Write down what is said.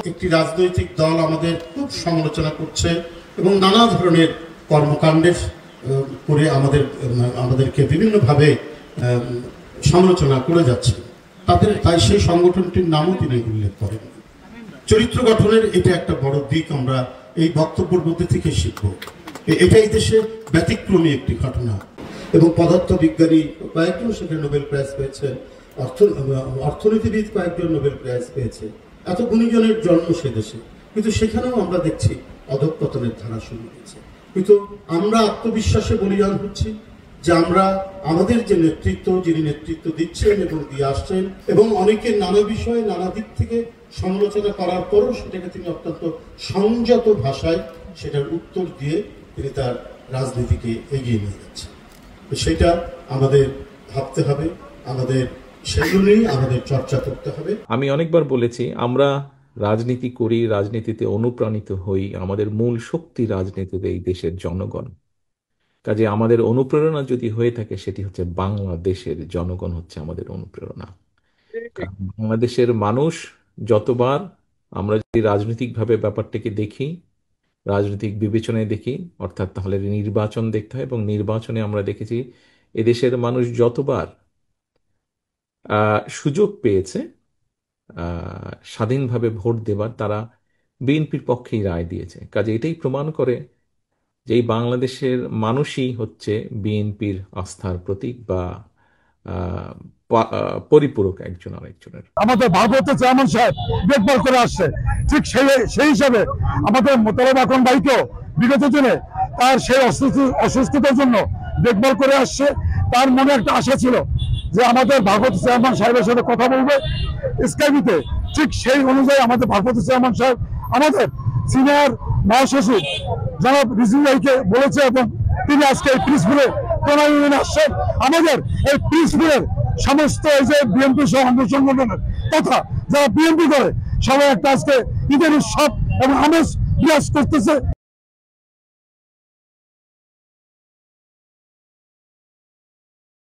একটি রাজনৈতিক দল আমাদের খুব সমালোচনা করছে এবং নানা ধরনের কর্মকাণ্ডের করে আমাদেরকে বিভিন্নভাবে সমালোচনা করে যাচ্ছে। তাই সেই সংগঠনটির নামও তিনি উল্লেখ করেন। চরিত্র গঠনের এটা একটা বড় দিক আমরা এই বক্তব্যের মধ্যে থেকে শিখব। এটাই দেশের ব্যতিক্রমী একটি ঘটনা। এবং পদার্থবিজ্ঞানী কয়েকজন সেখানে নোবেল প্রাইজ পেয়েছে, অর্থনীতিবিদ কয়েকজন নোবেল প্রাইজ পেয়েছে। এত গুণীজনের জন্ম সে দেশে, কিন্তু সেখানেও আমরা দেখছি অধঃপতনের ধারা শুরু হয়েছে। কিন্তু আমরা আত্মবিশ্বাসে বলিয়ান হচ্ছি যে আমরা আমাদের যে নেতৃত্ব, যিনি নেতৃত্ব দিচ্ছেন এবং দিয়ে আসছেন, এবং অনেকে নানা বিষয়ে নানা দিক থেকে সমালোচনা করার পরও সেটাকে তিনি অত্যন্ত সংযত ভাষায় সেটার উত্তর দিয়ে তিনি তার রাজনীতিকে এগিয়ে নিয়ে যাচ্ছেন। সেটা আমাদের ভাবতে হবে, আমাদের সেগুলো নিয়ে আমাদের চর্চা করতে হবে। আমি অনেকবার বলেছি, আমরা রাজনীতি করি, রাজনীতিতে অনুপ্রাণিত হই, আমাদের মূল শক্তি রাজনীতিতে এই দেশের জনগণ। কাজে আমাদের অনুপ্রেরণা যদি হয়ে থাকে সেটি হচ্ছে বাংলাদেশের জনগণ হচ্ছে আমাদের অনুপ্রেরণা। কারণ বাংলাদেশের মানুষ যতবার, আমরা যদি রাজনৈতিকভাবে ব্যাপারটাকে দেখি, রাজনৈতিক বিবেচনায় দেখি, অর্থাৎ তাহলে নির্বাচন দেখতে হয়, এবং নির্বাচনে আমরা দেখেছি এদেশের মানুষ যতবার সুযোগ পেয়েছে স্বাধীনভাবে ভোট দেবার, তারা বিএনপির পক্ষেই রায় দিয়েছে। কাজে এটাই প্রমাণ করে যে এই বাংলাদেশের মানুষই হচ্ছে বিএনপির আস্থার প্রতীক বা পরিপূরক একজন আরেকজনের। আমাদের ভারপ্রাপ্ত চেয়ারম্যান সাহেব দেখভাল করে আসছে, ঠিক সেই হিসাবে আমাদের মোতালেব আকরাম ভাইকেও বিগত দিনে তার সেই অসুস্থতার জন্য দেখভাল করে আসছে। তার মনে একটা আশা ছিল যে আমাদের ভারপ্রাপ্ত চেয়ারম্যান সাহেবের সাথে কথা বলবে স্কাইপিতে, ঠিক সেই অনুযায়ী আমাদের ভারপ্রাপ্ত চেয়ারম্যান সাহেব আমাদের সিনিয়র মহাসচিব জনাব রিজভী ভাইকে বলেছে, এবং তিনি আজকে এই পিসফুলে প্রণালী নিয়ে আসছেন। আমাদের এই পিসফুলের সমস্ত এই যে বিএনপি সহ অঙ্গ সংগঠনের তথা যারা বিএনপি করে সবাই একটা আজকে ঈদের উৎসব এবং আমেজ বিরাজ করতেছে।